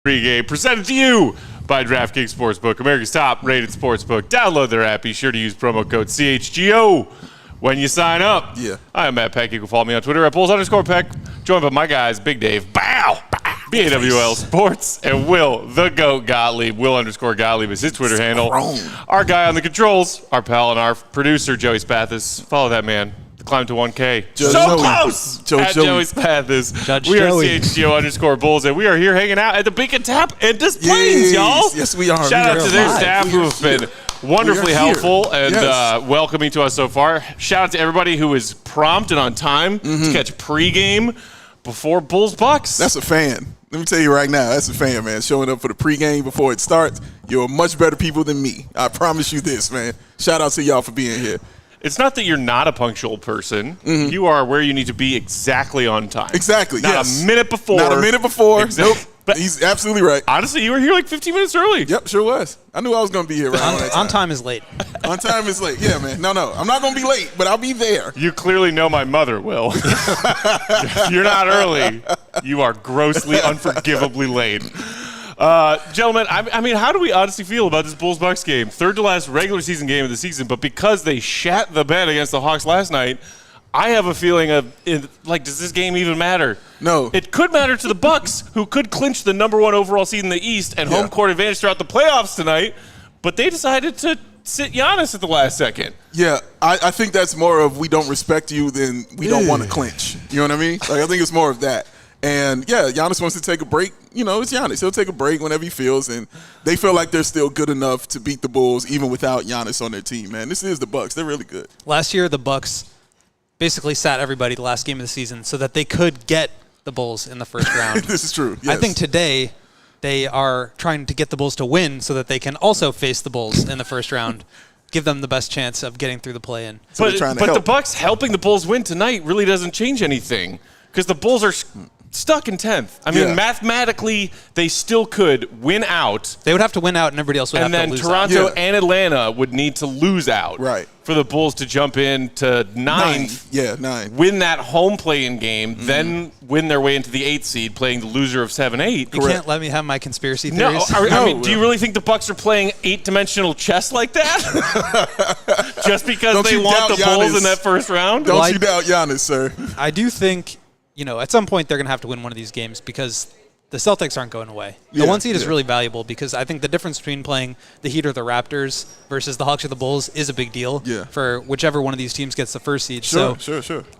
Pregame presented to you by DraftKings Sportsbook, America's top-rated sportsbook. Download their app. Be sure to use promo code CHGO when you sign up. Yeah. I am Matt Peck. You can follow me on Twitter at Bulls_Peck. Joined by my guys, Big Dave, BAWL Sports, and Will, the GOAT Gottlieb. Will_Gottlieb is his Twitter handle. Our guy on the controls, our pal and our producer, Joey Spathis. Follow that man. Climb to 1K. Close! At Joey Spathis. We are CHGO_Bulls, and we are here hanging out at the Beacon Tap and Des Plaines, y'all. Yes, we are. Shout out to their staff who have been wonderfully helpful and welcoming to us so far. Shout out to everybody who is prompt and on time to catch pregame before Bulls Bucks. That's a fan. Let me tell you right now, that's a fan, man. Showing up for the pregame before it starts. You're much better people than me. I promise you this, man. Shout out to y'all for being here. It's not that you're not a punctual person. You are where you need to be exactly on time. Exactly, Not a minute before. Not a minute before. Exactly. Nope. But he's absolutely right. Honestly, you were here like 15 minutes early. Yep, sure was. I knew I was going to be here right on that time. On time is late. On time is late. Yeah, man. No. I'm not going to be late, but I'll be there. You clearly know my mother, Will. If you're not early, you are grossly, unforgivably late. Gentlemen, I mean, how do we honestly feel about this Bulls-Bucks game? Third to last regular season game of the season, but because they shat the bed against the Hawks last night, I have a feeling of, does this game even matter? No. It could matter to the Bucks, who could clinch the number one overall seed in the East and home court advantage throughout the playoffs tonight, but they decided to sit Giannis at the last second. Yeah, I think that's more of we don't respect you than we don't want to clinch. You know what I mean? Like, I think it's more of that. And, yeah, Giannis wants to take a break. You know, it's Giannis. He'll take a break whenever he feels, and they feel like they're still good enough to beat the Bulls even without Giannis on their team, man. This is the Bucks. They're really good. Last year, the Bucks basically sat everybody the last game of the season so that they could get the Bulls in the first round. This is true, yes. I think today they are trying to get the Bulls to win so that they can also face the Bulls in the first round, give them the best chance of getting through the play-in. So but the Bucks helping the Bulls win tonight really doesn't change anything because the Bulls are stuck in 10th. I mean, mathematically, they still could win out. They would have to win out, and everybody else would have to lose out. And then Toronto and Atlanta would need to lose out for the Bulls to jump in to ninth. Nine. Win that home play-in game, then win their way into the 8th seed, playing the loser of 7-8. You can't let me have my conspiracy theories. I mean, do you really think the Bucks are playing 8-dimensional chess like that? Just because they want the Bulls in that first round? Don't you doubt Giannis, sir. I do think, at some point they're going to have to win one of these games because the Celtics aren't going away. The one seed is really valuable because I think the difference between playing the Heat or the Raptors versus the Hawks or the Bulls is a big deal for whichever one of these teams gets the first seed. Sure.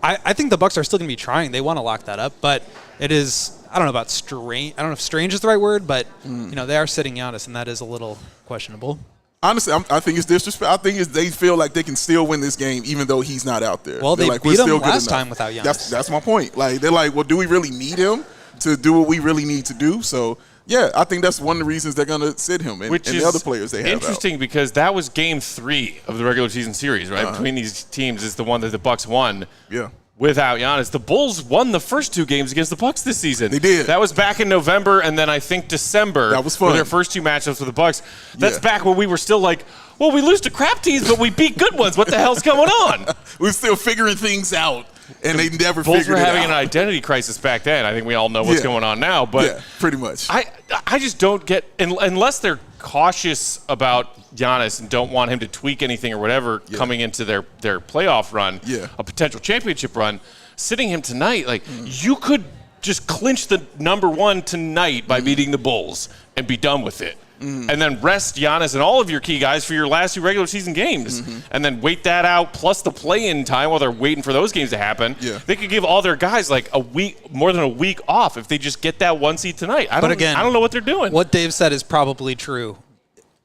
I think the Bucks are still going to be trying. They want to lock that up, but it is, I don't know about strange. I don't know if strange is the right word, but they are sitting Giannis, and that is a little questionable. Honestly, I think it's disrespect. I think they feel like they can still win this game even though he's not out there. Well, they beat him last time without Giannis. That's my point. Like, they're like, well, do we really need him to do what we really need to do? So, yeah, I think that's one of the reasons they're going to sit him and the other players they have interesting out. Because that was game 3 of the regular season series, right? Between these teams is the one that the Bucks won. Yeah. Without Giannis. The Bulls won the first 2 games against the Bucks this season. They did. That was back in November and then I think December. That was fun. For their first 2 matchups with the Bucks. That's back when we were still like, well, we lose to crap teams, but we beat good ones. What the hell's going on? We're still figuring things out, and they never Bulls figured it out. Bulls were having an identity crisis back then. I think we all know what's going on now. But pretty much. I just don't get – unless they're cautious about Giannis and don't want him to tweak anything or whatever coming into their playoff run, a potential championship run, sitting him tonight, you could just clinch the number 1 tonight by beating the Bulls and be done with it. And then rest Giannis and all of your key guys for your last 2 regular season games. And then wait that out, plus the play-in time while they're waiting for those games to happen. They could give all their guys a week, more than a week off if they just get that 1 seed tonight. I don't know what they're doing. What Dave said is probably true,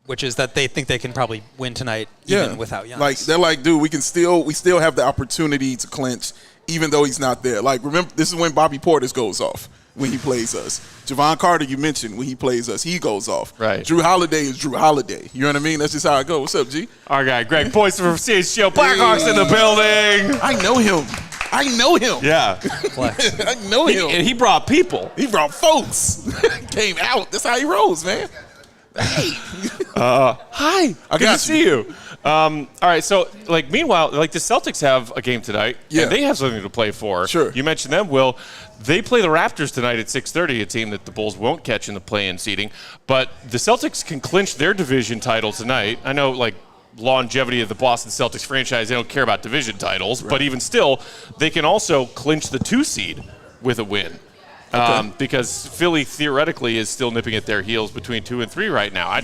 which is that they think they can probably win tonight even without Giannis. They're like, dude, we still have the opportunity to clinch even though he's not there. Like, remember, this is when Bobby Portis goes off. When he plays us. Javon Carter, you mentioned, when he plays us, he goes off. Right. Drew Holiday is Drew Holiday. You know what I mean? That's just how it goes. What's up, G? Our guy, Greg Boyce from CHGO Blackhawks in the building. I know him. Yeah. Flex. I know him. And he brought people. He brought folks. Came out. That's how he rolls, man. Hey. Hi. Good to see you. All right, so meanwhile, the Celtics have a game tonight, and they have something to play for. Sure. You mentioned them, Will. They play the Raptors tonight at 6:30, a team that the Bulls won't catch in the play-in seeding. But the Celtics can clinch their division title tonight. I know, longevity of the Boston Celtics franchise, they don't care about division titles, but even still, they can also clinch the 2 seed with a win. Because Philly theoretically is still nipping at their heels between 2 and 3 right now.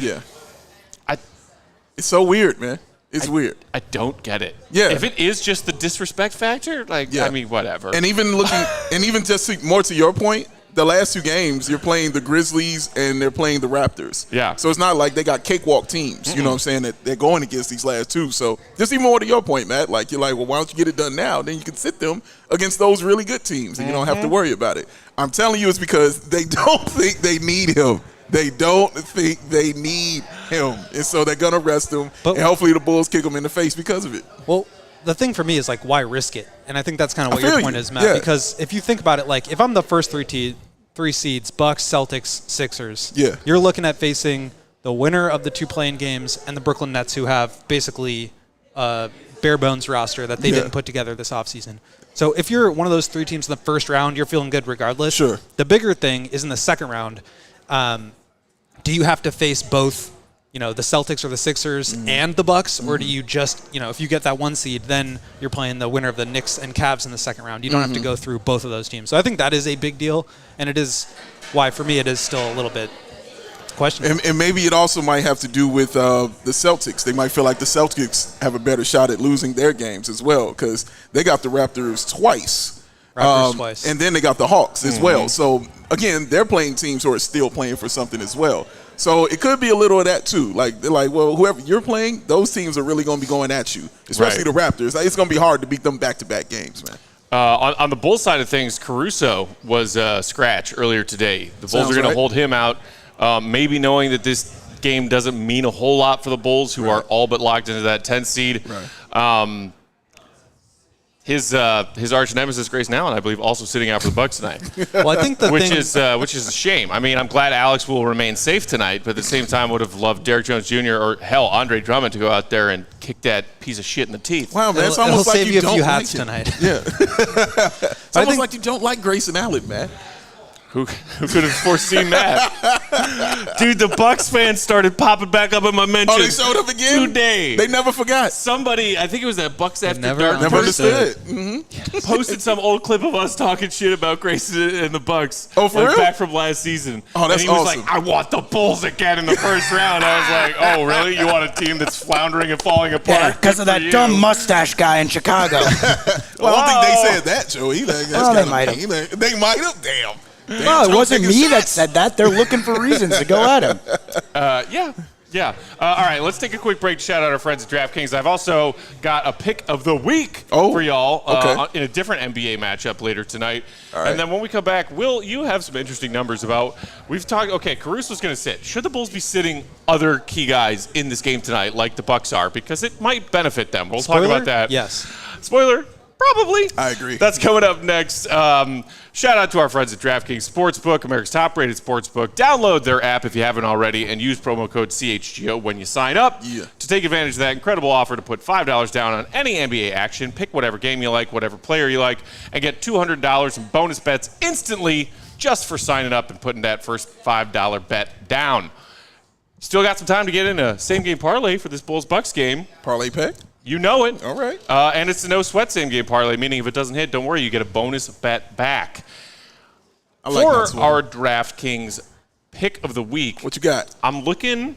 It's so weird, man. It's weird. I don't get it. Yeah. If it is just the disrespect factor, I mean, whatever. And even more to your point, the last 2 games, you're playing the Grizzlies and they're playing the Raptors. Yeah. So it's not like they got cakewalk teams, you know what I'm saying, that they're going against these last 2. So just even more to your point, Matt, you're like, well, why don't you get it done now? Then you can sit them against those really good teams and you don't have to worry about it. I'm telling you it's because they don't think they need him. They don't think they need him. And so they're going to rest him, and hopefully the Bulls kick him in the face because of it. Well, the thing for me is, why risk it? And I think that's kind of what your point is, Matt. Yeah. Because if you think about it, if I'm the first 3 seeds, Bucks, Celtics, Sixers, you're looking at facing the winner of the 2 play-in games and the Brooklyn Nets, who have basically a bare-bones roster that they didn't put together this offseason. So if you're one of those 3 teams in the first round, you're feeling good regardless. Sure. The bigger thing is in the second round, do you have to face both, the Celtics or the Sixers and the Bucks, or do you just, if you get that 1 seed, then you're playing the winner of the Knicks and Cavs in the second round. You don't have to go through both of those teams. So I think that is a big deal, and it is why, for me, it is still a little bit questionable. And maybe it also might have to do with the Celtics. They might feel like the Celtics have a better shot at losing their games as well because they got the Raptors twice. Twice. And then they got the Hawks as well. So, again, they're playing teams who are still playing for something as well. So it could be a little of that, too. They're like, well, whoever you're playing, those teams are really going to be going at you, especially the Raptors. It's going to be hard to beat them back-to-back games, man. On the Bulls side of things, Caruso was scratch earlier today. The Bulls are going to hold him out, maybe knowing that this game doesn't mean a whole lot for the Bulls, who are all but locked into that 10th seed. Right. His arch nemesis Grayson Allen, I believe, also sitting out for the Bucks tonight. Well, I think which is a shame. I mean, I'm glad Alex will remain safe tonight, but at the same time, would have loved Derrick Jones Jr. or Andre Drummond to go out there and kick that piece of shit in the teeth. Wow, man, it's almost like you don't like him tonight. Yeah, it's almost like you don't like Grayson Allen, man. Who could have foreseen that? Dude, the Bucks fans started popping back up in my mentions. Oh, they showed up again? Today. They never forgot. Somebody, I think it was that Bucks After Dark. Never understood. Posted some old clip of us talking shit about Grayson and the Bucks. Oh, for real? Back from last season. Oh, that's awesome. And he was awesome. like, I want the Bulls again in the first round. I was like, oh, really? You want a team that's floundering and falling apart? Yeah, because of that dumb mustache guy in Chicago. Well, I don't think they said that, Joey. They might have. They might have. Damn. No, it wasn't me that said that. They're looking for reasons to go at him. Yeah. All right, let's take a quick break to shout out our friends at DraftKings. I've also got a pick of the week for y'all in a different NBA matchup later tonight. All right. And then when we come back, Will, you have some interesting numbers about – we've talked – Caruso's going to sit. Should the Bulls be sitting other key guys in this game tonight like the Bucks are? Because it might benefit them. We'll talk about that. Yes. Spoiler – probably. I agree. That's coming up next. Shout out to our friends at DraftKings Sportsbook, America's top-rated sportsbook. Download their app if you haven't already and use promo code CHGO when you sign up to take advantage of that incredible offer to put $5 down on any NBA action. Pick whatever game you like, whatever player you like, and get $200 in bonus bets instantly just for signing up and putting that first $5 bet down. Still got some time to get in a same-game parlay for this Bulls-Bucks game. Parlay pick? You know it. All right. And it's a no-sweat same-game parlay, meaning if it doesn't hit, don't worry, you get a bonus bet back. I like For our DraftKings pick of the week. What you got? I'm looking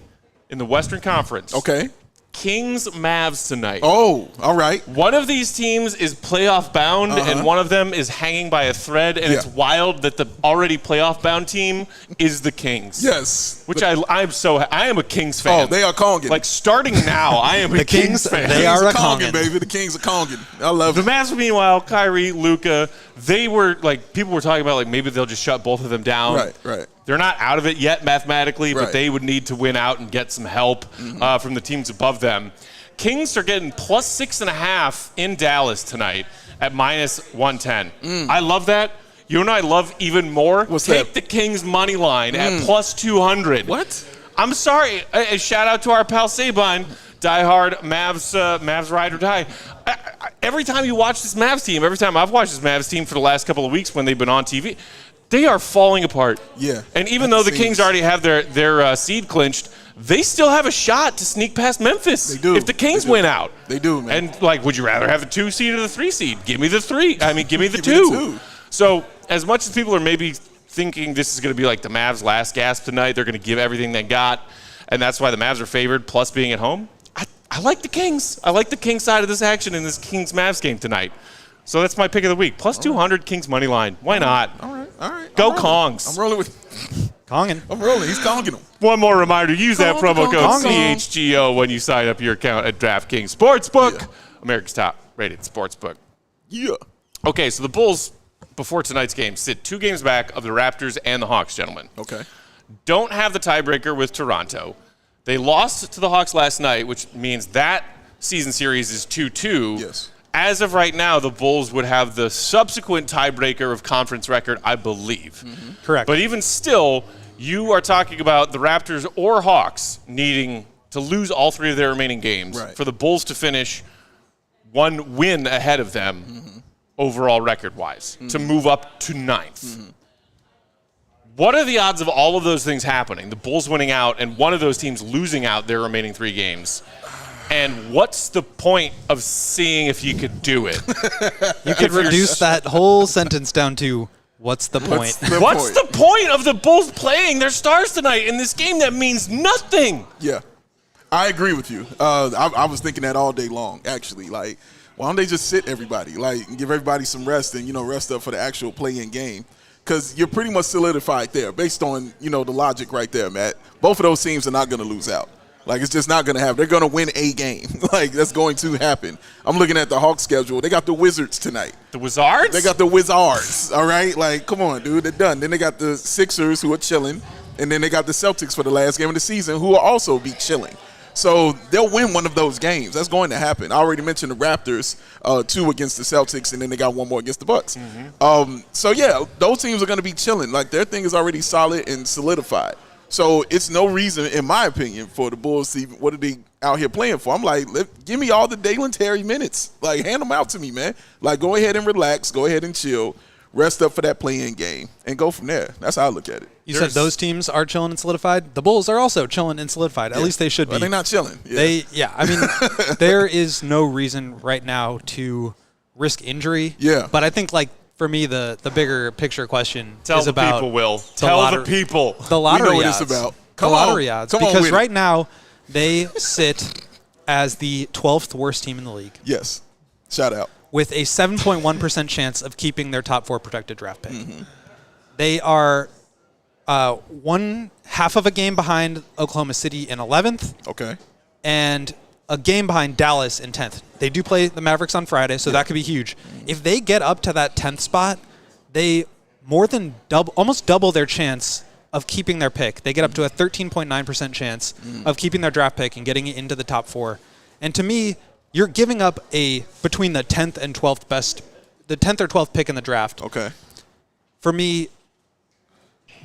in the Western Conference. Okay. Kings Mavs tonight. Oh, all right. One of these teams is playoff bound, and one of them is hanging by a thread, and it's wild that the already playoff bound team is the Kings. Yes. Which I am a Kings fan. Oh, they are Kongin. Like starting now, I am a Kings fan. They are a Kongin, Kongin, baby. The Kings are Kongin. I love the it. Mavs, meanwhile, Kyrie, Luka, they were like people were talking about like maybe they'll just shut both of them down. Right. They're not out of it yet mathematically, but Right. they would need to win out and get some help from the teams above them. Kings are getting plus 6.5 in Dallas tonight at minus 110. I love that. You and I love even more. Take the Kings money line at plus 200. What? I'm sorry. A shout out to our pal Sabine. diehard Mavs ride or die. Every time you watch this Mavs team, every time I've watched this Mavs team for the last couple of weeks when they've been on TV, they are falling apart. Yeah. And even though the Kings already have their seed clinched, they still have a shot to sneak past Memphis. They do. If the Kings win out. They do, man. And, would you rather have the 2 seed or the 3 seed? Give me the 3. I mean, give me the 2. So, as much as people are maybe thinking this is going to be like the Mavs' last gasp tonight, they're going to give everything they got, and that's why the Mavs are favored, plus being at home, I like the Kings. I like the Kings side of this action in this Kings-Mavs game tonight. So that's my pick of the week. Plus 200 Kings money line. Why not? All right. Go Kongs. I'm rolling with Kongin. I'm rolling. He's konging them. One more reminder, use that promo code CHGO when you sign up your account at DraftKings Sportsbook, America's top-rated sportsbook. Yeah. Okay, so the Bulls, before tonight's game, sit 2 games back of the Raptors and the Hawks, gentlemen. Okay. Don't have the tiebreaker with Toronto. They lost to the Hawks last night, which means that season series is 2-2. Yes. As of right now, the Bulls would have the subsequent tiebreaker of conference record, I believe. Mm-hmm. Correct. But even still, you are talking about the Raptors or Hawks needing to lose all 3 of their remaining games for the Bulls to finish 1 win ahead of them overall record-wise, to move up to 9th. What are the odds of all of those things happening? The Bulls winning out and one of those teams losing out their remaining 3 games. And what's the point of seeing if you could do it? You could reduce that whole sentence down to, what's the point? What's the point of the Bulls playing their stars tonight in this game that means nothing? Yeah. I agree with you. I was thinking that all day long, actually. Like, why don't they just sit everybody? Like, give everybody some rest and, rest up for the actual play-in game. Because you're pretty much solidified there based on, the logic right there, Matt. Both of those teams are not going to lose out. Like, it's just not going to happen. They're going to win a game. Like, that's going to happen. I'm looking at the Hawks schedule. They got the Wizards tonight. The Wizards? They got the Wizards, all right? Like, come on, dude. They're done. Then they got the Sixers, who are chilling. And then they got the Celtics for the last game of the season, who will also be chilling. So they'll win one of those games. That's going to happen. I already mentioned the Raptors, 2 against the Celtics, and then they got 1 more against the Bucks. So, yeah, those teams are going to be chilling. Like, their thing is already solid and solidified. So it's no reason, in my opinion, for the Bulls to even, what are they out here playing for? I'm like, give me all the Dalen Terry minutes. Like, hand them out to me, man. Like, go ahead and relax. Go ahead and chill. Rest up for that play-in game and go from there. That's how I look at it. You said those teams are chilling and solidified. The Bulls are also chilling and solidified. At least they should be. But they're not chilling. I mean, there is no reason right now to risk injury. Yeah. But I think, for me, the bigger picture question is about Tell the people, Will. Tell the people. The lottery we know what odds. it's about. The lottery odds. Because right it. now, they sit as the 12th worst team in the league. Yes. Shout out. With a 7.1% chance of keeping their top 4 protected draft pick. They are 1/2 of a game behind Oklahoma City in 11th. Okay. And a game behind Dallas in 10th. They do play the Mavericks on Friday, so that could be huge. If they get up to that 10th spot, they almost double their chance of keeping their pick. They get up to a 13.9% chance of keeping their draft pick and getting it into the top 4. And to me, you're giving up between the 10th and 12th the 10th or 12th pick in the draft. Okay. For me,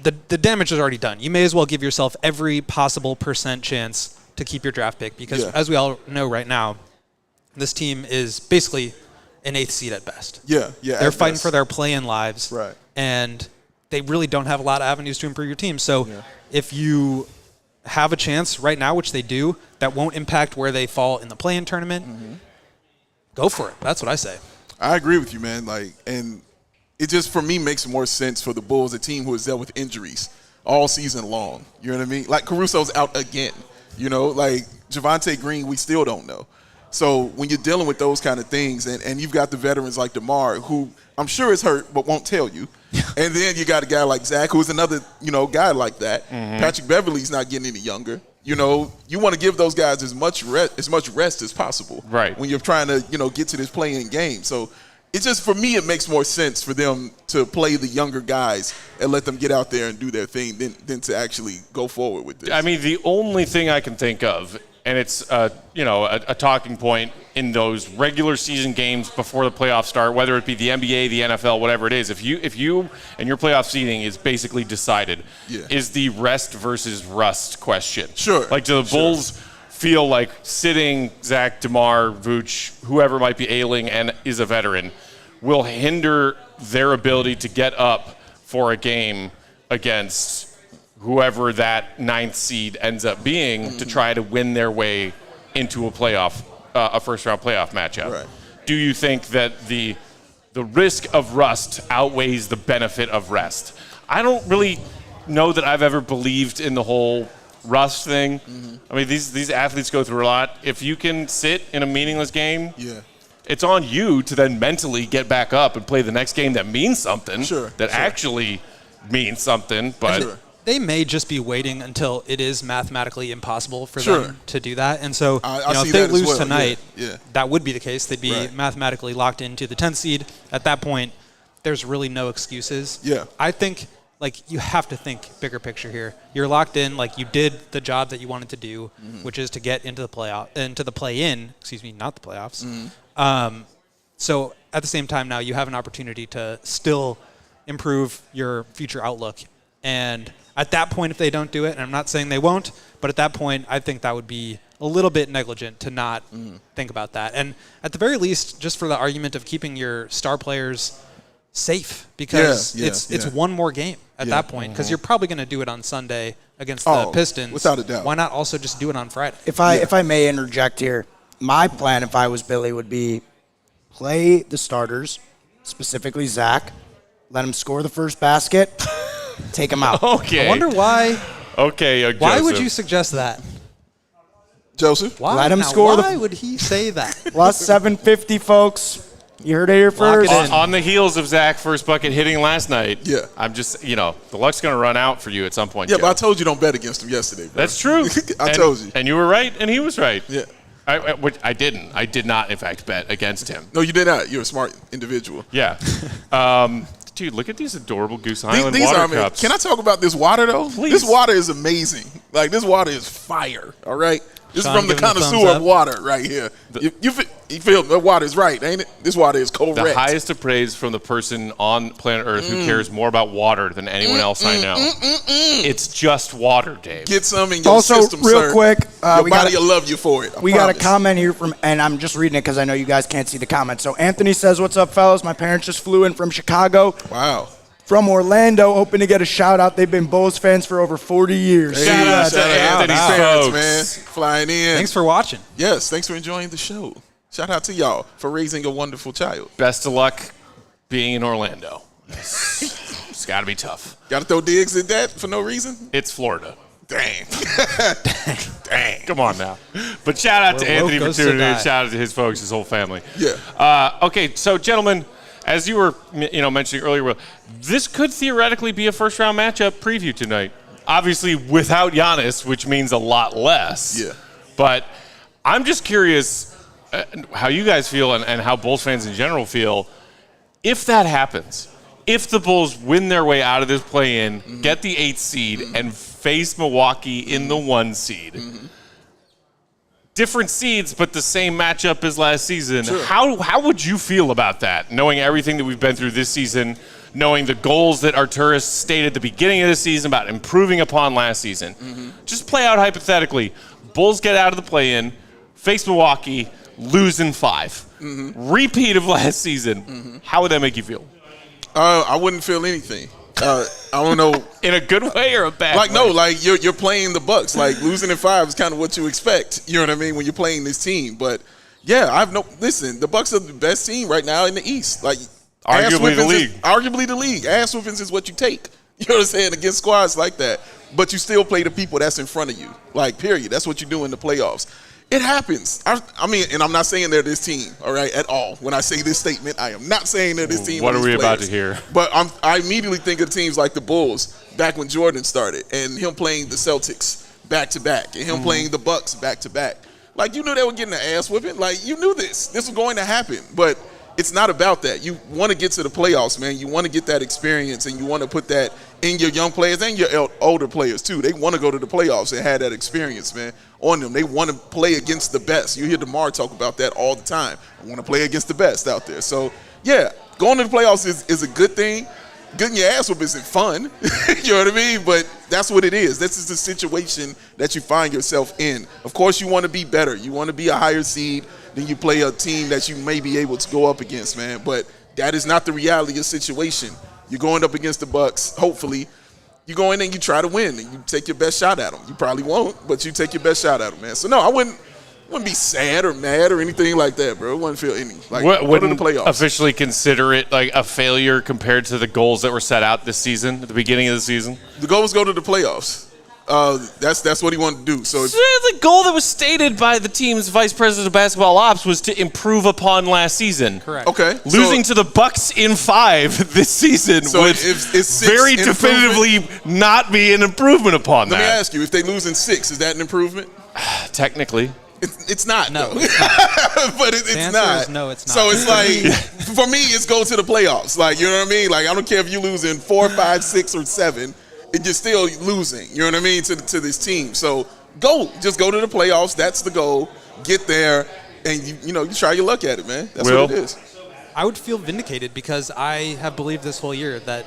the damage is already done. You may as well give yourself every possible percent chance to keep your draft pick because, as we all know right now, this team is basically an 8th seed at best. Yeah. They're fighting for their play-in lives. Right. And they really don't have a lot of avenues to improve your team. So if you have a chance right now, which they do, that won't impact where they fall in the play-in tournament, go for it. That's what I say. I agree with you, man. And it just, for me, makes more sense for the Bulls, a team who has dealt with injuries all season long. You know what I mean? Like, Caruso's out again. Javonte Green, we still don't know. So when you're dealing with those kind of things, and you've got the veterans like DeMar, who I'm sure is hurt but won't tell you, and then you got a guy like Zach, who's another guy like that. Patrick Beverly's not getting any younger. You want to give those guys as much rest as possible. Right. When you're trying to get to this play-in game. So it's just, for me, it makes more sense for them to play the younger guys and let them get out there and do their thing than to actually go forward with this. I mean, the only thing I can think of, and it's a talking point in those regular season games before the playoffs start, whether it be the NBA, the NFL, whatever it is, if you and your playoff seeding is basically decided, is the rest versus rust question. Sure. Like, do the Bulls feel like sitting Zach, DeMar, Vooch, whoever might be ailing and is a veteran, will hinder their ability to get up for a game against whoever that 9th seed ends up being to try to win their way into a first-round playoff matchup. Right. Do you think that the risk of rust outweighs the benefit of rest? I don't really know that I've ever believed in the whole rust thing. I mean, these athletes go through a lot. If you can sit in a meaningless game, it's on you to then mentally get back up and play the next game that means something, actually means something. But they may just be waiting until it is mathematically impossible for them to do that. And so if they lose tonight, that would be the case. They'd be mathematically locked into the 10th seed. At that point, there's really no excuses. I think you have to think bigger picture here. You're locked in, you did the job that you wanted to do, which is to get into the play-in, not the playoffs. So at the same time now, you have an opportunity to still improve your future outlook. And at that point, if they don't do it, and I'm not saying they won't, but at that point, I think that would be a little bit negligent to not think about that. And at the very least, just for the argument of keeping your star players safe, because it's one more game at that point, because you're probably going to do it on Sunday against the Pistons. Without a doubt. Why not also just do it on Friday? If I may interject here, my plan, if I was Billy, would be play the starters, specifically Zach, let him score the first basket, take him out. Okay. I wonder why. Okay, why would you suggest that? Joseph? Why? Let him Now, score why would he say that? Plus 750, folks. You heard it here first. On the heels of Zach first bucket hitting last night, I'm just, the luck's going to run out for you at some point. Yeah, but I told you don't bet against him yesterday, bro. That's true. I told you. And you were right, and he was right. Yeah. I didn't. I did not, in fact, bet against him. No, you did not. You're a smart individual. Yeah. Dude, look at these adorable Goose Island water cups. Can I talk about this water, though? Please. This water is amazing. This water is fire, all right? This Sean, is from the give him a thumbs connoisseur up. of water right here. You feel the water is right, ain't it? This water is correct. The highest of praise from the person on planet Earth who cares more about water than anyone else I know. It's just water, Dave. Get some in your Also, system, real sir. quick, your body will love you for it. We got a comment here and I'm just reading it because I know you guys can't see the comment. So Anthony says, "What's up, fellas? My parents just flew in from Chicago. Wow. From Orlando, hoping to get a shout out. They've been Bulls fans for over 40 years. Shout out to Anthony's folks. Man. Flying in. Thanks for watching. Yes, thanks for enjoying the show. Shout out to y'all for raising a wonderful child. Best of luck being in Orlando. It's got to be tough. Got to throw digs at that for no reason? It's Florida. Dang. Dang. Come on now. But shout out to Anthony for tuning in. Shout out to his folks, his whole family. Yeah. Okay, so gentlemen, as you were mentioning earlier, this could theoretically be a first-round matchup preview tonight. Obviously, without Giannis, which means a lot less. Yeah. But I'm just curious how you guys feel and how Bulls fans in general feel if that happens. If the Bulls win their way out of this play-in, get the 8th seed, and face Milwaukee in the 1 seed. Different seeds, but the same matchup as last season. Sure. How would you feel about that, knowing everything that we've been through this season, knowing the goals that Arturas stated at the beginning of the season about improving upon last season? Just play out hypothetically. Bulls get out of the play-in, face Milwaukee, lose in 5. Repeat of last season. How would that make you feel? I wouldn't feel anything. I don't know. In a good way or a bad way? No, you're playing the Bucks. Losing in 5 is kind of what you expect. You know what I mean? When you're playing this team. But yeah, listen, the Bucks are the best team right now in the East. Arguably the league. Arguably the league. Ass whoopings is what you take. You know what I'm saying? Against squads like that. But you still play the people that's in front of you. Period. That's what you do in the playoffs. It happens. I mean, and I'm not saying they're this team, all right, at all. When I say this statement, I am not saying they're this team. What are we about to hear? But I immediately think of teams like the Bulls back when Jordan started, and him playing the Celtics back-to-back, and him playing the Bucks back-to-back. You knew they were getting an ass whipping. You knew this. This was going to happen. But it's not about that. You want to get to the playoffs, man. You want to get that experience, and you want to put that in your young players and your older players, too. They want to go to the playoffs and have that experience, man, on them. They want to play against the best. You hear DeMar talk about that all the time. I want to play against the best out there. So, yeah, going to the playoffs is a good thing. getting your ass whooped isn't fun. You know what I mean? But that's what it is. This is the situation that you find yourself in. Of course, you want to be better. You want to be a higher seed than you play a team that you may be able to go up against, man. But that is not the reality of the situation. You're going up against the Bucks, hopefully. You go in and you try to win, and you take your best shot at them. You probably won't, but you take your best shot at them, man. So, no, I wouldn't be sad or mad or anything like that, bro. I wouldn't feel any. Like, wouldn't the playoffs. Officially consider it like a failure compared to the goals that were set out this season, at the beginning of the season? The goal was go to the playoffs. That's what he wanted to do. So the goal that was stated by the team's vice president of basketball ops was to improve upon last season. Correct. Okay. Losing to the Bucks in 5 this season would very definitively not be an improvement upon Let that. me ask you, if they lose in 6, is that an improvement? Technically. It's not. No, though. it's not. But it's The answer not. is no, it's not. So it's like, for me, it's go to the playoffs. Like, you know what I mean? Like, I don't care if you lose in 4, 5, 6, or 7. And you're still losing, you know what I mean, to this team. So just go to the playoffs. That's the goal. Get there, and you try your luck at it, man. That's what it is. I would feel vindicated because I have believed this whole year that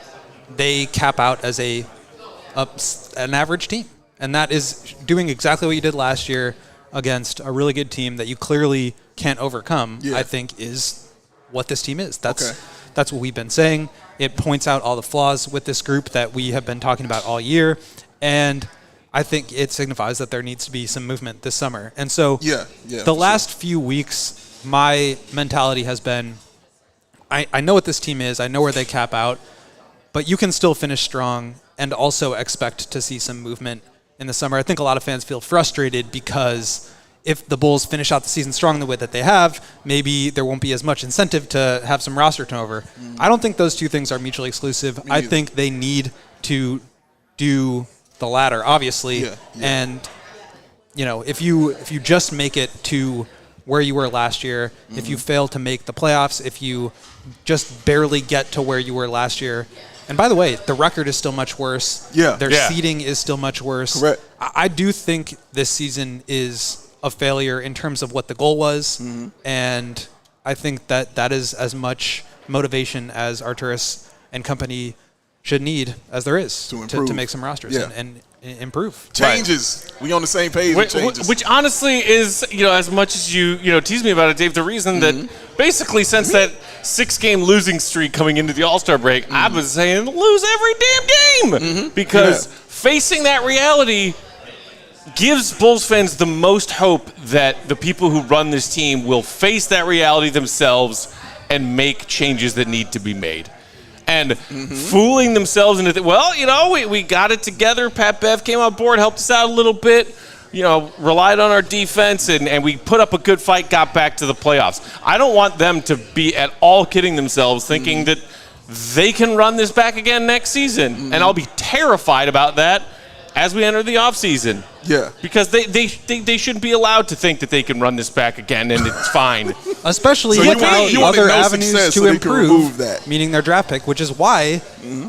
they cap out as an average team, and that is doing exactly what you did last year against a really good team that you clearly can't overcome. Yeah. I think is what this team is. That's what we've been saying. It points out all the flaws with this group that we have been talking about all year. And I think it signifies that there needs to be some movement this summer. And so the last few weeks, my mentality has been, I know what this team is. I know where they cap out. But you can still finish strong and also expect to see some movement in the summer. I think a lot of fans feel frustrated because if the Bulls finish out the season strong the way that they have, maybe there won't be as much incentive to have some roster turnover. I don't think those two things are mutually exclusive. I think they need to do the latter, obviously. And, if you just make it to where you were last year, if you fail to make the playoffs, if you just barely get to where you were last year, and by the way, the record is still much worse. Their seeding is still much worse. Correct. I do think this season is a failure in terms of what the goal was, and I think that is as much motivation as Arturas and company should need as there is to make some rosters and improve. Changes. We on the same page with changes. Which honestly is, as much as you tease me about it, Dave, the reason that basically since that 6-game losing streak coming into the All-Star break, I was saying lose every damn game because facing that reality gives Bulls fans the most hope that the people who run this team will face that reality themselves and make changes that need to be made. And fooling themselves into, we got it together. Pat Bev came on board, helped us out a little bit, relied on our defense, and we put up a good fight, got back to the playoffs. I don't want them to be at all kidding themselves thinking that they can run this back again next season. And I'll be terrified about that as we enter the offseason. Yeah. Because they shouldn't be allowed to think that they can run this back again and it's fine. Especially So without you want other no avenues success to so they can remove improve, that. meaning their draft pick, which is why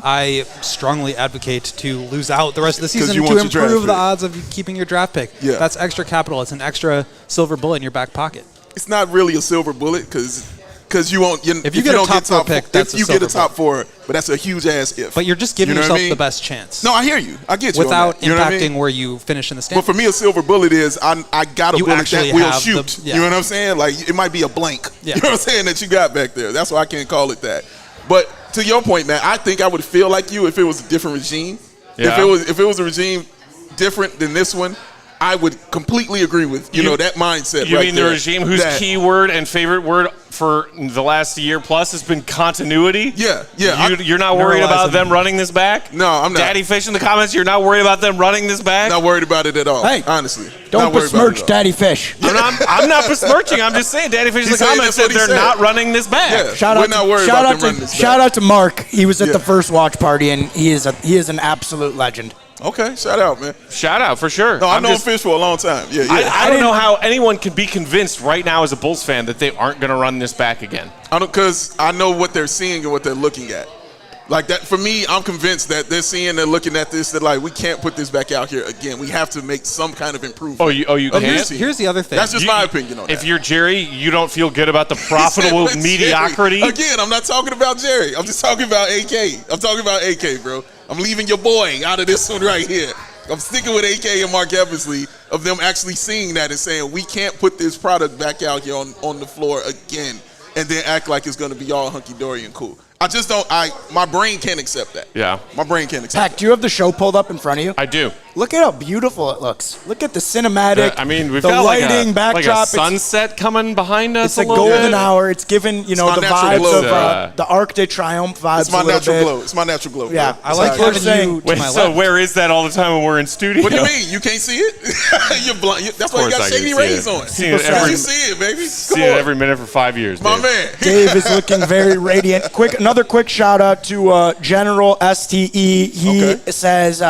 I strongly advocate to lose out the rest of the season you to want your draft improve the pick. odds of keeping your draft pick. Yeah. That's extra capital. It's an extra silver bullet in your back pocket. It's not really a silver bullet because you won't. If you get a top 4 pick, that's if you get a top 4, but that's a huge ass if. But you're just giving You know what yourself I mean? the best chance. No, I hear you. I get you. Without on that. You know what I impacting mean? where you finish in the But standings. for me, a silver bullet is I got a You bullet actually that will have shoot. the- yeah. You know what I'm saying? Like it might be a blank. Yeah. You know what I'm saying that you got back there. That's why I can't call it that. But to your point, man, I think I would feel like you if it was a different regime. Yeah. If it was a regime different than this one, I would completely agree with that mindset. You right mean the there, regime whose that- key word and favorite word for the last year plus has been continuity? Yeah. You're not worried about Neuralizing. them running this back? No, I'm not. Daddy Fish in the comments, you're not worried about them running this back? Not worried about it at all. Hey, honestly, Don't Not worried about besmirch it at all. Daddy Fish. I'm not besmirching. I'm just saying Daddy Fish in He's the saying comments that's said what he they're said. not running this back. Yeah. We're not worried about them running this back. Shout out to Mark. He was at Yeah. the first watch party, and he is an absolute legend. Okay, shout out, man. Shout out for sure. No, I've known Fish for a long time. Yeah. I don't know how anyone could be convinced right now as a Bulls fan that they aren't going to run this back again. Because I know what they're seeing and what they're looking at. Like that for me, I'm convinced that they're looking at this, they're like, we can't put this back out here again. We have to make some kind of improvement. Oh, you can't? Here's the other thing. That's just my opinion on that. If you're Jerry, you don't feel good about the profitable mediocrity? Jerry. Again, I'm not talking about Jerry. I'm just talking about AK. I'm talking about AK, bro. I'm leaving your boy out of this one right here. I'm sticking with AK and Mark Eversley of them actually seeing that and saying, we can't put this product back out here on the floor again and then act like it's going to be all hunky-dory and cool. I just don't. My brain can't accept that. Yeah. My brain can't accept Pat, that. do you have the show pulled up in front of you? I do. Look at how beautiful it looks. Look at the cinematic. We've the got lighting backdrop. Like a sunset coming behind us. It's a little golden bit. hour. It's given the vibes of the Arc de Triomphe vibes. It's my natural glow. It's my natural glow. Yeah, bro. I like having you to my So left. where is that all the time when we're in studio? What do you mean? You can't see it? You're blind. That's why you got shady rays on. Seen it every, You see it, baby. seen it every minute for 5 years. My Dave. man. Dave is looking very radiant. Another quick shout out to General STE. He says,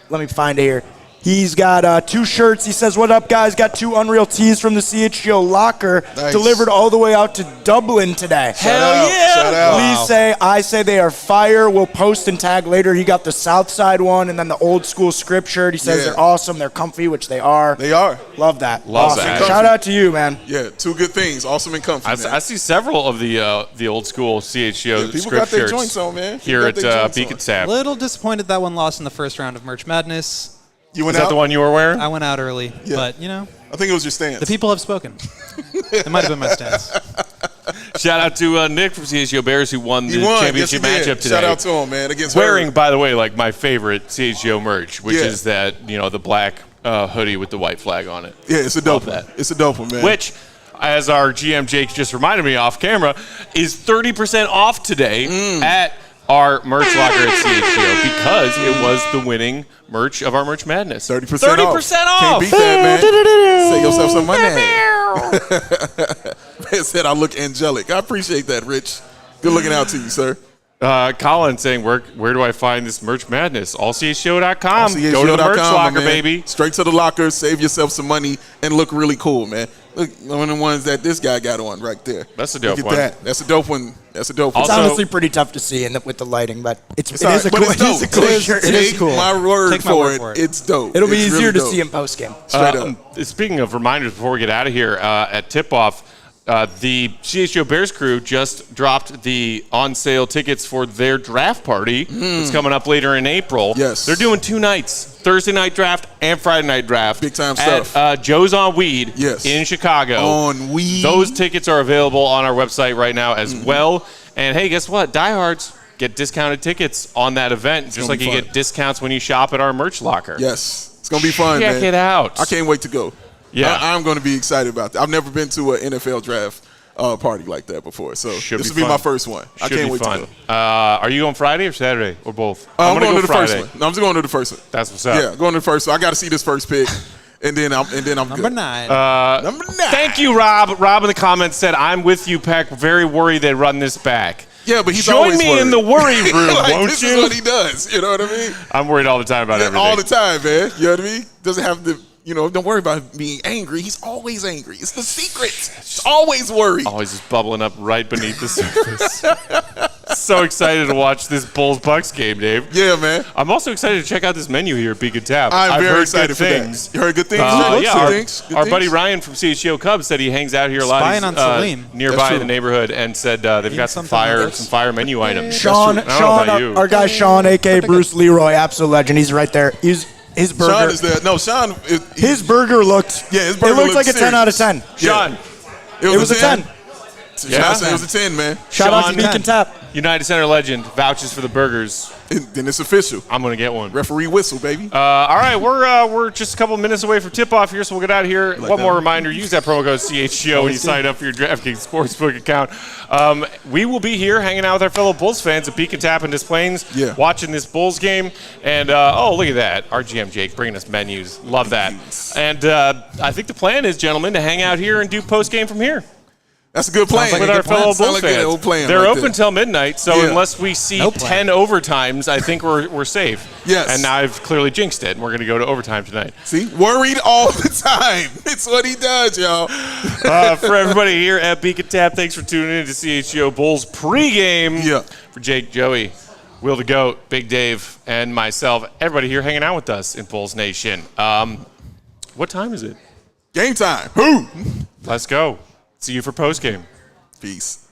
let me find it here. He's got 2 shirts. He says, what up, guys? Got 2 Unreal tees from the CHGO Locker delivered all the way out to Dublin today. Hell yeah. Shout out. I say they are fire. We'll post and tag later. He got the Southside one and then the old school script shirt. He says they're awesome. They're comfy, which they are. They are. Love that. Love awesome. that. Shout out to you, man. Yeah, 2 good things. Awesome and comfy, man. I see several of the old school CHGO people script got their shirts joints on, man. here at Beacon Tap. Little disappointed that one lost in the first round of March Madness. You went Is that out? the one you were wearing? I went out early, but I think it was your stance. the people have spoken. It might have been my stance. Shout out to Nick from CHGO Bears who won the championship matchup today. Shout out to him, man. Against wearing, her. by the way, like my favorite CHGO merch, which is that the black hoodie with the white flag on it. Yeah, it's a dope one. That. It's a dope one, man. Which, as our GM Jake just reminded me off camera, is 30% off today at our merch locker at CHGO because it was the winning merch of our Merch Madness. 30% 30% off. Can't beat that, man. Save yourself some money. Man said I look angelic. I appreciate that, Rich. Good looking out to you, sir. Colin saying, where do I find this Merch Madness? AllCHGO.com. CHGO.com, Go to the merch locker, man. baby. Straight to the locker, save yourself some money, and look really cool, man. Look, one of the ones that this guy got on right there. That's a dope Look at one. that. That's a dope one. That's a dope one. It's Also- honestly pretty tough to see with the lighting, but it is But a cool dope. shirt. It is Take cool. my word Take my for word it. for it. It's dope. It'll be It's easier really to dope. see in post game. Straight up. Speaking of reminders, before we get out of here, at tip-off, the CHGO Bears crew just dropped the on-sale tickets for their draft party. It's coming up later in April. Yes. They're doing 2 nights, Thursday night draft and Friday night draft. Big time at, stuff. Joe's on Weed Yes. in Chicago. On Weed. Those tickets are available on our website right now as well. And hey, guess what? Diehards get discounted tickets on that event, just like you get discounts when you shop at our merch locker. Yes. It's going to be fun, man. Check it out. I can't wait to go. Yeah. I'm going to be excited about that. I've never been to an NFL draft party like that before, so Should this be will be fun. my first one. I Should can't be wait fun. to go. Are you going Friday or Saturday or both? I'm gonna going to the Friday. first one. No, I'm just going to the first one. That's what's up. Yeah, going to the first one. I got to see this first pick, and then I'm Number good. 9. Number 9. Thank you, Rob. Rob in the comments said, "I'm with you, Peck. Very worried they run this back." Yeah, but he's Join always me worried. in the worry room, Like, won't this you? is what he does. You know what I mean? I'm worried all the time about everything. All the time, man. You know what I mean? Doesn't have to. Don't worry about him being angry. He's always angry. It's the secret. He's always worried. Always just bubbling up right beneath the surface. So excited to watch this Bulls Bucks game, Dave. Yeah, man. I'm also excited to check out this menu here at Beacon Tap. I'm I've very heard excited good for things. that. You heard good things? Yeah, our buddy Ryan Ryan from CHGO Cubs said he hangs out here a lot. Spying He's, on Salim. nearby That's in true. the neighborhood, and said they've got some something like fire amennu items. Sean, I don't know about you. our guy Sean, a.k.a. Bruce Leroy, absolute legend. He's right there. His burger. Sean is there. No, Sean. His burger looked. Yeah, his burger It looked looked like a 10 out of 10. Sean, It was a 10. Yeah. It was a 10, man. Shout out to Sean, Beacon Tap. United Center legend, vouches for the burgers. Then it's official. I'm gonna get one. Referee whistle, baby. All right, we're just a couple minutes away from tip-off here, so we'll get out of here. One that. more reminder, use that promo code CHGO when you sign up for your DraftKings Sportsbook account. We will be here hanging out with our fellow Bulls fans at Beacon Tap in Des Plaines, watching this Bulls game. And, look at that. Our GM Jake bringing us menus. Love that. And I think the plan is, gentlemen, to hang out here and do post-game from here. That's a good plan. With our fellow Bulls fans. They're open till midnight, so unless we see 10 overtimes, I think we're safe. Yes. And now I've clearly jinxed it, and we're going to go to overtime tonight. See? Worried all the time. It's what he does, y'all. For everybody here at Beacon Tap, thanks for tuning in to CHGO Bulls pregame. Yeah. For Jake, Joey, Will the GOAT, Big Dave, and myself, everybody here hanging out with us in Bulls Nation. What time is it? Game time. Who? Let's go. See you for postgame. Peace.